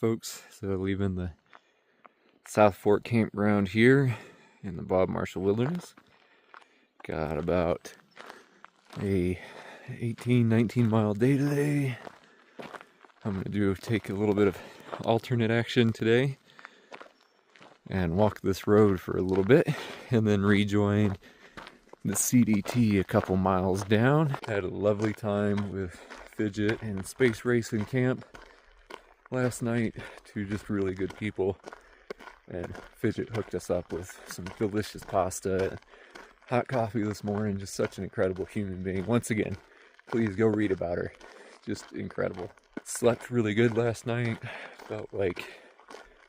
folks. So leaving the South Fork campground here in the Bob Marshall Wilderness. Got about a 19 mile day today. I'm gonna take a little bit of alternate action today and walk this road for a little bit and then rejoin the CDT a couple miles down. Had a lovely time with Fidget and Space Racing Camp last night. Two just really good people, and Fidget hooked us up with some delicious pasta, hot coffee this morning. Just such an incredible human being. Once again, please go read about her. Just incredible. Slept really good last night. Felt like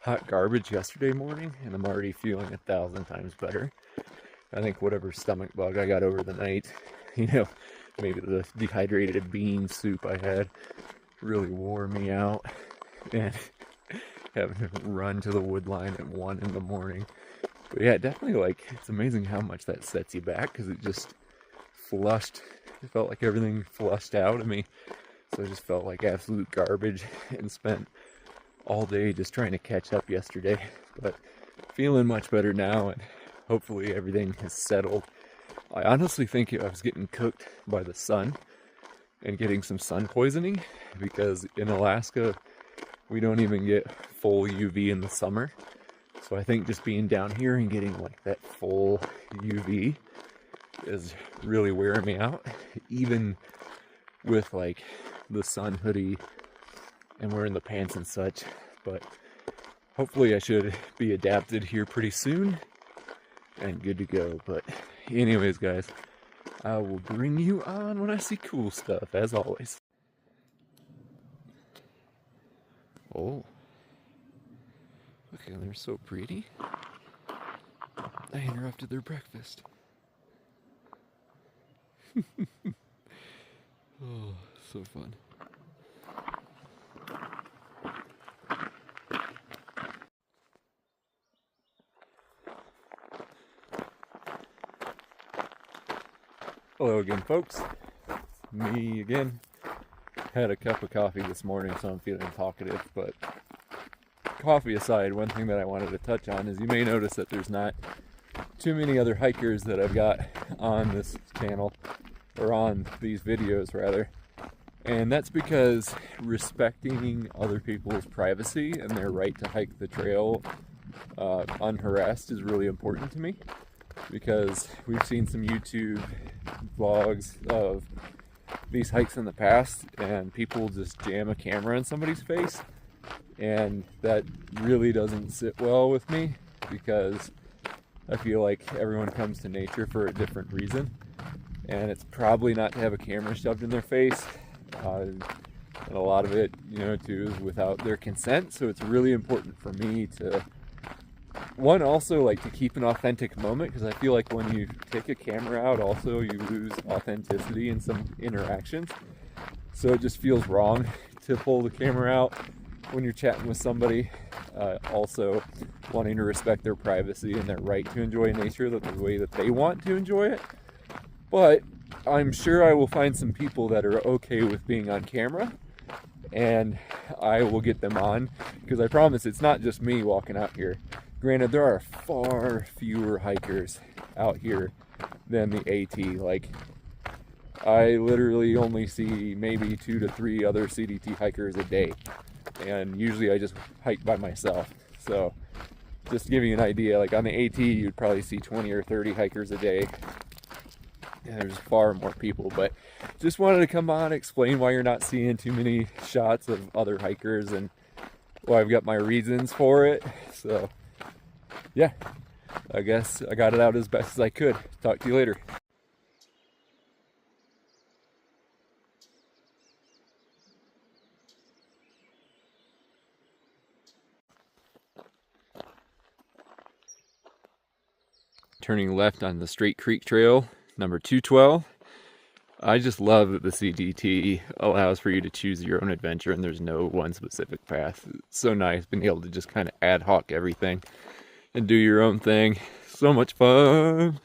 hot garbage yesterday morning, and I'm already feeling 1,000 times better. I think whatever stomach bug I got over the night, maybe the dehydrated bean soup I had really wore me out, and having to run to the wood line at 1 in the morning. But yeah, definitely, it's amazing how much that sets you back, because it just flushed. It felt like everything flushed out of me. So I just felt like absolute garbage and spent all day just trying to catch up yesterday. But feeling much better now, and hopefully everything has settled. I honestly think I was getting cooked by the sun and getting some sun poisoning, because in Alaska we don't even get full UV in the summer. So I think just being down here and getting that full UV is really wearing me out, even with the sun hoodie and wearing the pants and such. But hopefully I should be adapted here pretty soon and good to go. But anyways, guys, I will bring you on when I see cool stuff, as always. Oh, look, they're so pretty. I interrupted their breakfast. Oh, so fun. Hello again, folks. Me again. Had a cup of coffee this morning, so I'm feeling talkative. But coffee aside, one thing that I wanted to touch on is you may notice that there's not too many other hikers that I've got on this channel, or on these videos rather. And that's because respecting other people's privacy and their right to hike the trail unharassed is really important to me. Because we've seen some YouTube vlogs of these hikes in the past, and people just jam a camera in somebody's face, and that really doesn't sit well with me, because I feel like everyone comes to nature for a different reason, and it's probably not to have a camera shoved in their face, and a lot of it, too, is without their consent. So it's really important for me to also to keep an authentic moment, because I feel like when you take a camera out, also you lose authenticity in some interactions. So it just feels wrong to pull the camera out when you're chatting with somebody, also wanting to respect their privacy and their right to enjoy nature the way that they want to enjoy it. But I'm sure I will find some people that are okay with being on camera, and I will get them on, because I promise it's not just me walking out here. Granted, there are far fewer hikers out here than the AT. I literally only see maybe 2 to 3 other CDT hikers a day, and usually I just hike by myself. So just to give you an idea, on the AT you'd probably see 20 or 30 hikers a day, and there's far more people. But just wanted to come on, explain why you're not seeing too many shots of other hikers, and well, I've got my reasons for it. So yeah, I guess I got it out as best as I could. Talk to you later. Turning left on the Straight Creek Trail, number 212. I just love that the CDT allows for you to choose your own adventure, and there's no one specific path. It's so nice being able to just kind of ad hoc everything and do your own thing. So much fun.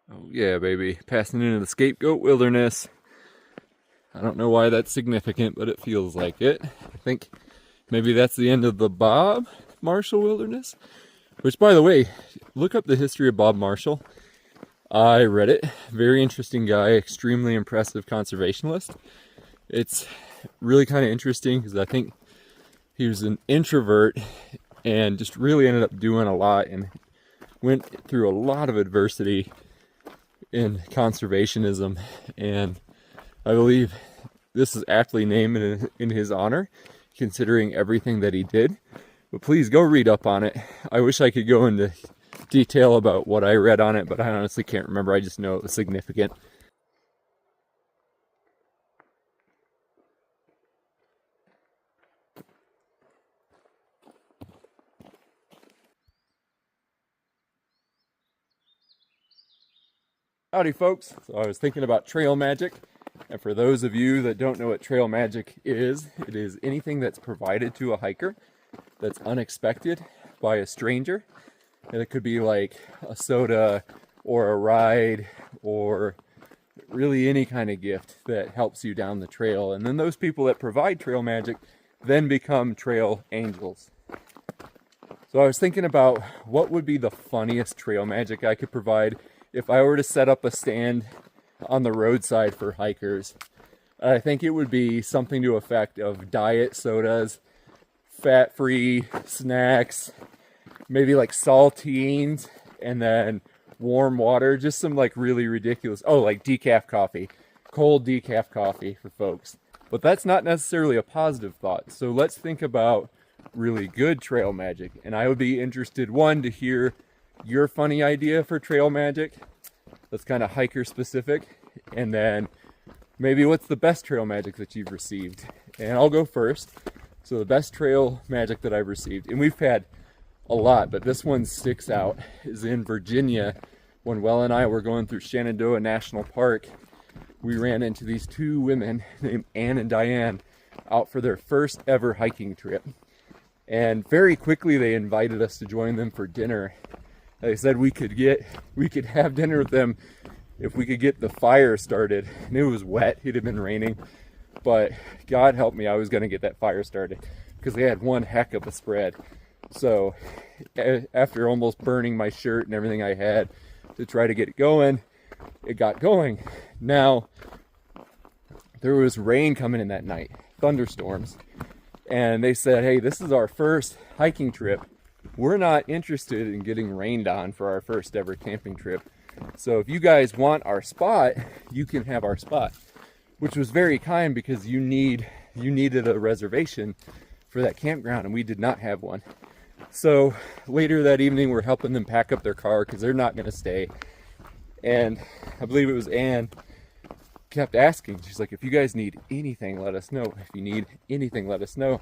Oh yeah, baby. Passing into the Scapegoat Wilderness. I don't know why that's significant, but it feels like it. I think maybe that's the end of the Bob Marshall Wilderness. Which, by the way, look up the history of Bob Marshall. I read it. Very interesting guy, extremely impressive conservationist. It's really kind of interesting because I think he was an introvert and just really ended up doing a lot and went through a lot of adversity in conservationism, and I believe this is aptly named in his honor, considering everything that he did. But please go read up on it. I wish I could go into detail about what I read on it, but I honestly can't remember. I just know it was significant. Howdy folks. So I was thinking about trail magic, and for those of you that don't know what trail magic is, it is anything that's provided to a hiker that's unexpected by a stranger. And it could be like a soda or a ride or really any kind of gift that helps you down the trail. And then those people that provide trail magic then become trail angels. So I was thinking about what would be the funniest trail magic I could provide if I were to set up a stand on the roadside for hikers. I think it would be something to the effect of diet sodas, fat-free snacks, maybe like saltines, and then warm water, just some like really ridiculous, oh, like decaf coffee, cold decaf coffee for folks. But that's not necessarily a positive thought. So let's think about really good trail magic. And I would be interested, one, to hear your funny idea for trail magic that's kind of hiker specific, and then maybe what's the best trail magic that you've received. And I'll go first. So the best trail magic that I've received, and we've had a lot, but this one sticks out, is in Virginia. When Well and I were going through Shenandoah National Park, we ran into these two women named Ann and Diane out for their first ever hiking trip. And very quickly they invited us to join them for dinner. They said we could have dinner with them if we could get the fire started. And it was wet, it had been raining, but God help me, I was gonna get that fire started because they had one heck of a spread. So after almost burning my shirt and everything I had to try to get it going, it got going. Now, there was rain coming in that night, thunderstorms. And they said, hey, this is our first hiking trip. We're not interested in getting rained on for our first ever camping trip. So if you guys want our spot, you can have our spot. Which was very kind because you needed a reservation for that campground and we did not have one. So later that evening, we're helping them pack up their car because they're not going to stay. And I believe it was Ann kept asking. She's like, if you guys need anything, let us know. If you need anything, let us know.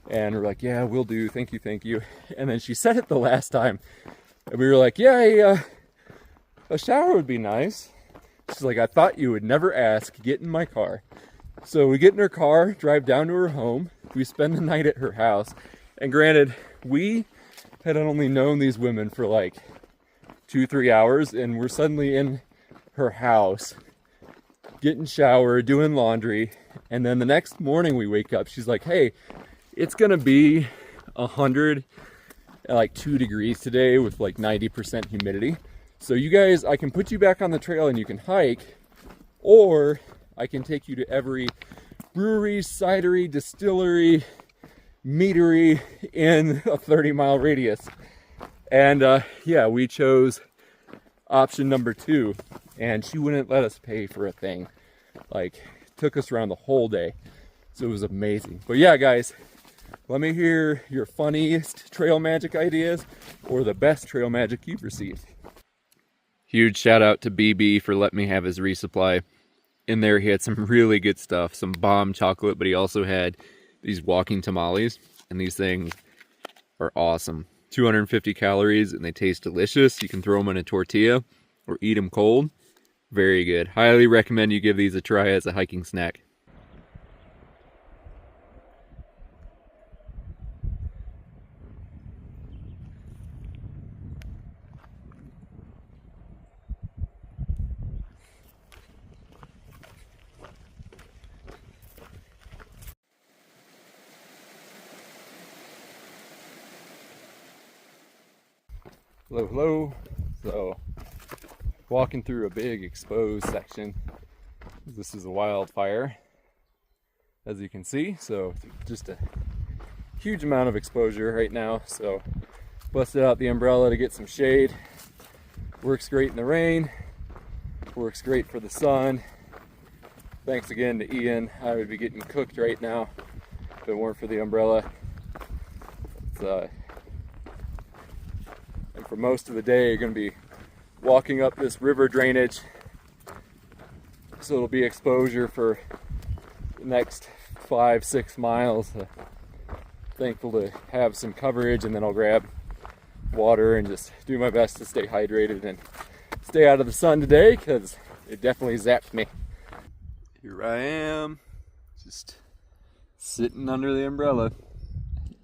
And we're like, yeah, we'll do. Thank you, thank you. And then she said it the last time. And we were like, yeah, a shower would be nice. She's like, I thought you would never ask. Get in my car. So we get in her car, drive down to her home. We spend the night at her house. And granted, we had only known these women for like 2-3 hours, and we're suddenly in her house, getting showered, doing laundry. And then the next morning we wake up, she's like, hey, it's gonna be 100 at like 2 degrees today with like 90% humidity. So you guys, I can put you back on the trail and you can hike, or I can take you to every brewery, cidery, distillery, meadery in a 30-mile radius. And yeah, we chose option number 2, and she wouldn't let us pay for a thing. Like, took us around the whole day. So it was amazing. But yeah, guys, let me hear your funniest trail magic ideas or the best trail magic you've received. Huge shout out to BB for letting me have his resupply. In there he had some really good stuff, some bomb chocolate, but he also had these walking tamales, and these things are awesome. 250 calories, and they taste delicious. You can throw them in a tortilla or eat them cold. Very good. Highly recommend you give these a try as a hiking snack. Hello, hello. So, walking through a big exposed section. This is a wildfire, as you can see. So, just a huge amount of exposure right now. So, busted out the umbrella to get some shade. Works great in the rain. Works great for the sun. Thanks again to Ian. I would be getting cooked right now if it weren't for the umbrella. And for most of the day, you're going to be walking up this river drainage. So it'll be exposure for the next 5-6 miles. Thankful to have some coverage, and then I'll grab water and just do my best to stay hydrated and stay out of the sun today, because it definitely zapped me. Here I am, just sitting under the umbrella,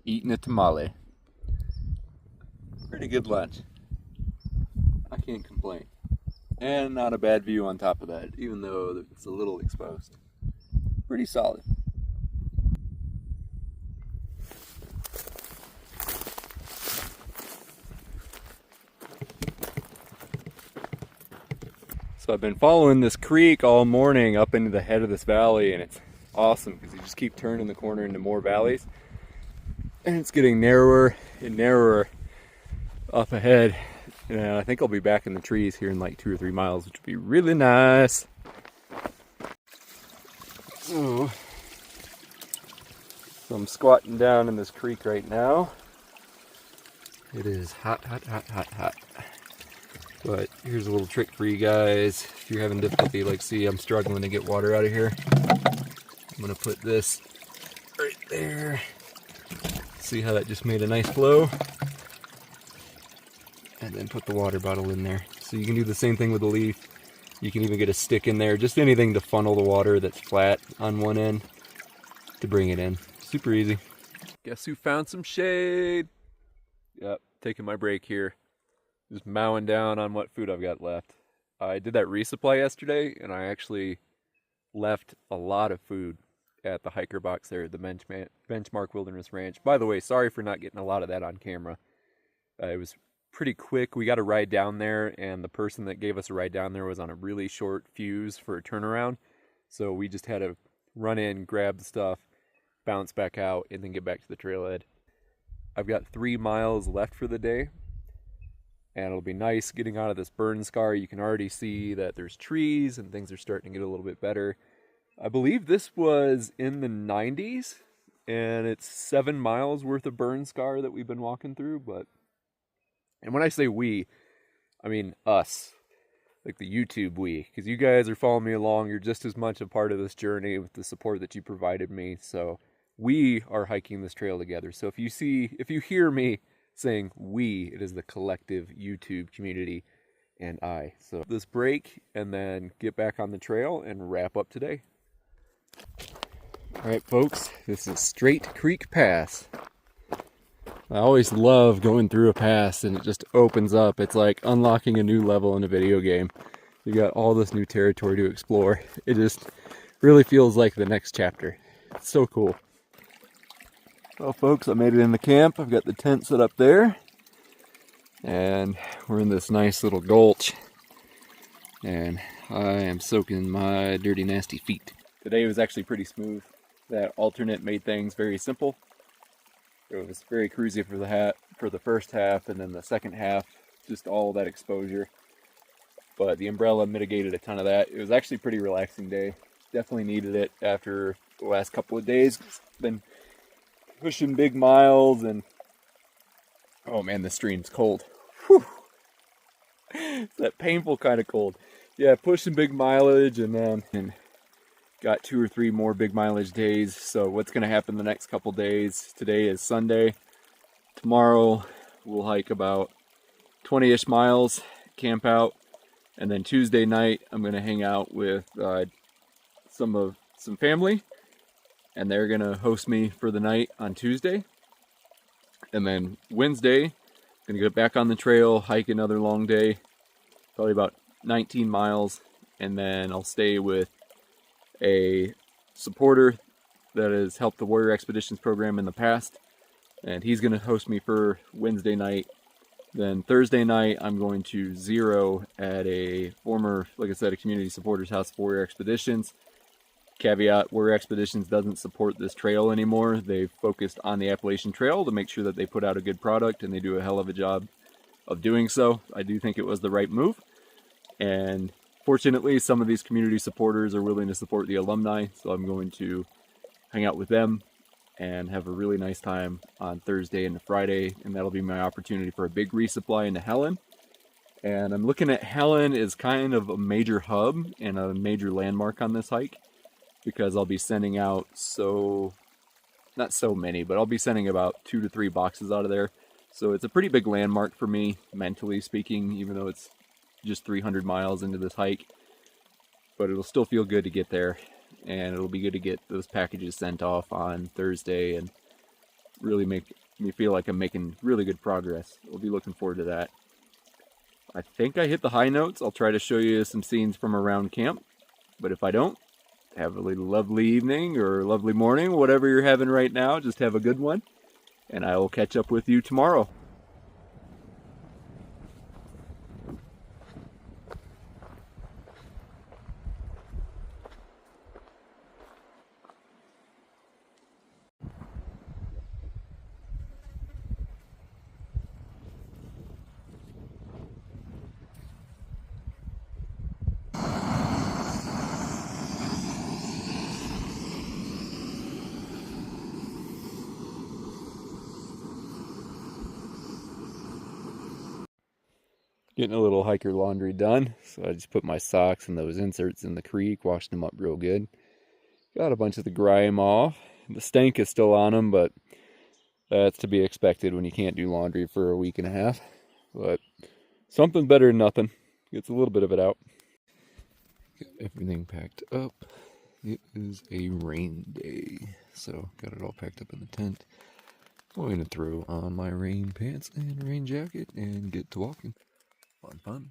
eating a tamale. Pretty good lunch. I can't complain. And not a bad view on top of that, even though it's a little exposed. Pretty solid. So I've been following this creek all morning up into the head of this valley, and it's awesome because you just keep turning the corner into more valleys. And it's getting narrower and narrower up ahead. And I think I'll be back in the trees here in like 2 or 3 miles, which would be really nice. So I'm squatting down in this creek right now. It is hot, hot, hot, hot, hot. But here's a little trick for you guys. If you're having difficulty, like see I'm struggling to get water out of here. I'm gonna put this right there. See how that just made a nice flow? And then put the water bottle in there. So you can do the same thing with the leaf. You can even get a stick in there, just anything to funnel the water that's flat on one end to bring it in. Super easy. Guess who found some shade? Yep, taking my break here. Just mowing down on what food I've got left. I did that resupply yesterday, and I actually left a lot of food at the hiker box there at the Benchmark Wilderness Ranch. By the way, sorry for not getting a lot of that on camera. It was pretty quick. We got a ride down there, and the person that gave us a ride down there was on a really short fuse for a turnaround. So we just had to run in, grab the stuff, bounce back out, and then get back to the trailhead. I've got 3 miles left for the day. And it'll be nice getting out of this burn scar. You can already see that there's trees and things are starting to get a little bit better. I believe this was in the 90s, and it's 7 miles worth of burn scar that we've been walking through. And when I say we, I mean us, like the YouTube we, because you guys are following me along. You're just as much a part of this journey with the support that you provided me. So we are hiking this trail together. So if you hear me saying we, it is the collective YouTube community and I. So this break and then get back on the trail and wrap up today. All right, folks, this is Straight Creek Pass. I always love going through a pass, and it just opens up. It's like unlocking a new level in a video game. You got all this new territory to explore. It just really feels like the next chapter. It's so cool. Well, folks, I made it in the camp. I've got the tent set up there, and we're in this nice little gulch, and I am soaking my dirty, nasty feet. Today was actually pretty smooth. That alternate made things very simple. It was very cruisy for the first half, and then the second half, just all that exposure. But the umbrella mitigated a ton of that. It was actually a pretty relaxing day. Definitely needed it after the last couple of days. Been pushing big miles, and oh man, the stream's cold. Whew. It's that painful kind of cold. Yeah, pushing big mileage, and then got 2 or 3 more big mileage days. So what's going to happen the next couple days? Today is Sunday. Tomorrow we'll hike about 20-ish miles, camp out, and then Tuesday night I'm going to hang out with some family, and they're gonna host me for the night on Tuesday. And then Wednesday, gonna get back on the trail, hike another long day, probably about 19 miles, and then I'll stay with a supporter that has helped the Warrior Expeditions program in the past, and he's gonna host me for Wednesday night, Then Thursday night, I'm going to zero at a former, like I said, a community supporters house for Warrior Expeditions. Caveat, Warrior Expeditions doesn't support this trail anymore. They've focused on the Appalachian Trail to make sure that they put out a good product, and they do a hell of a job of doing so. I do think it was the right move. And fortunately, some of these community supporters are willing to support the alumni, so I'm going to hang out with them and have a really nice time on Thursday and Friday, and that'll be my opportunity for a big resupply into Helen. And I'm looking at Helen as kind of a major hub and a major landmark on this hike, because I'll be sending out not so many, but I'll be sending about 2 to 3 boxes out of there. So it's a pretty big landmark for me, mentally speaking, even though it's just 300 miles into this hike. But it'll still feel good to get there, and it'll be good to get those packages sent off on Thursday and really make me feel like I'm making really good progress. We'll be looking forward to that. I think I hit the high notes. I'll try to show you some scenes from around camp, but if I don't, have a lovely evening or lovely morning, whatever you're having right now. Just have a good one, and I will catch up with you tomorrow. Getting a little hiker laundry done. So I just put my socks and those inserts in the creek, washed them up real good. Got a bunch of the grime off. The stank is still on them, but that's to be expected when you can't do laundry for a week and a half. But something better than nothing. Gets a little bit of it out. Got everything packed up. It is a rain day, so got it all packed up in the tent. Going to throw on my rain pants and rain jacket and get to walking. Fun.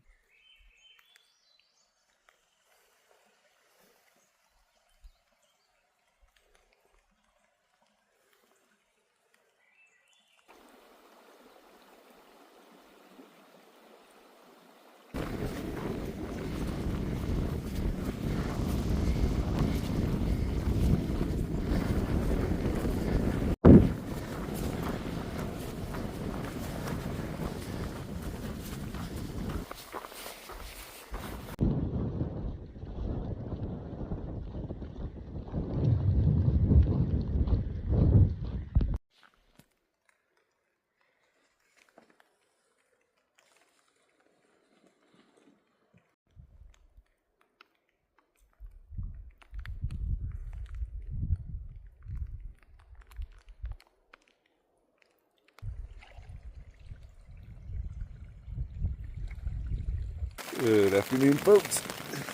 Good afternoon, folks.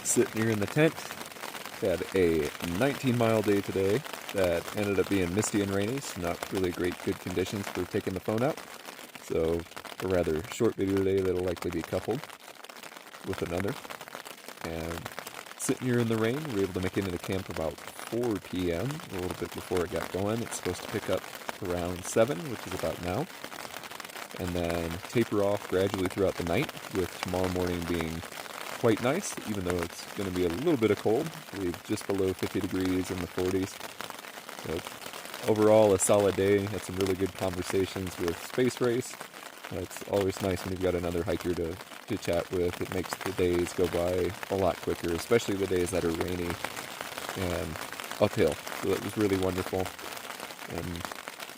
Sitting here in the tent. Had a 19-mile day today that ended up being misty and rainy, so not really great good conditions for taking the phone out. So a rather short video today that'll likely be coupled with another. And sitting here in the rain, we were able to make it into camp about 4 p.m., a little bit before it got going. It's supposed to pick up around 7, which is about now, and then taper off gradually throughout the night, with tomorrow morning being quite nice, even though it's going to be a little bit of cold. I believe just below 50 degrees in the 40s. So overall, a solid day. Had some really good conversations with Space Race. It's always nice when you've got another hiker to chat with. It makes the days go by a lot quicker, especially the days that are rainy and uphill. So that was really wonderful. And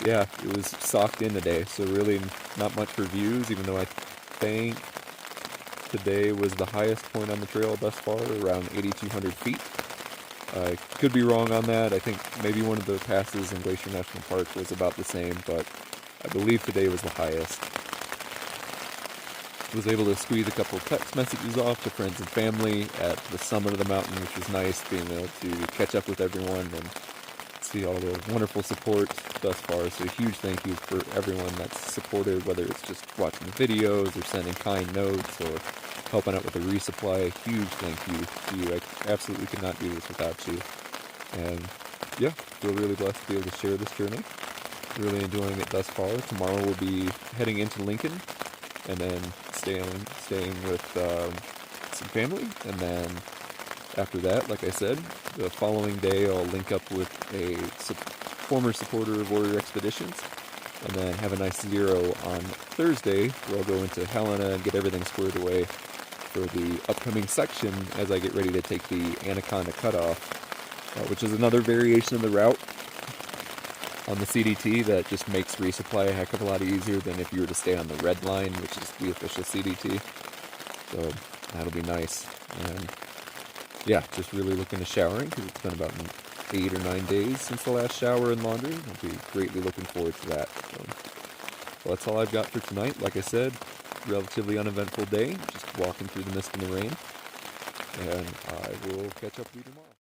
yeah, it was soft in today, so really not much for views, even though I think today was the highest point on the trail thus far, around 8,200 feet. I could be wrong on that. I think maybe one of the passes in Glacier National Park was about the same, but I believe today was the highest. Was able to squeeze a couple text messages off to friends and family at the summit of the mountain, which was nice, being able to catch up with everyone and see all the wonderful support thus far. So a huge thank you for everyone that's supported, whether it's just watching the videos or sending kind notes or helping out with the resupply. Huge thank you to you. I absolutely could not do this without you. And yeah, feel really blessed to be able to share this journey. Really enjoying it thus far. Tomorrow we'll be heading into Lincoln and then staying with some family, and then after that, like I said, the following day I'll link up with a former supporter of Warrior Expeditions, and then have a nice zero on Thursday where I'll go into Helena and get everything squared away for the upcoming section as I get ready to take the Anaconda Cutoff, which is another variation of the route on the CDT that just makes resupply a heck of a lot easier than if you were to stay on the red line, which is the official CDT. So that'll be nice. And yeah, just really looking to showering because it's been about 8 or 9 days since the last shower and laundry. I'll be greatly looking forward to that. So, well, that's all I've got for tonight. Like I said, relatively uneventful day, just walking through the mist and the rain. And I will catch up with you tomorrow.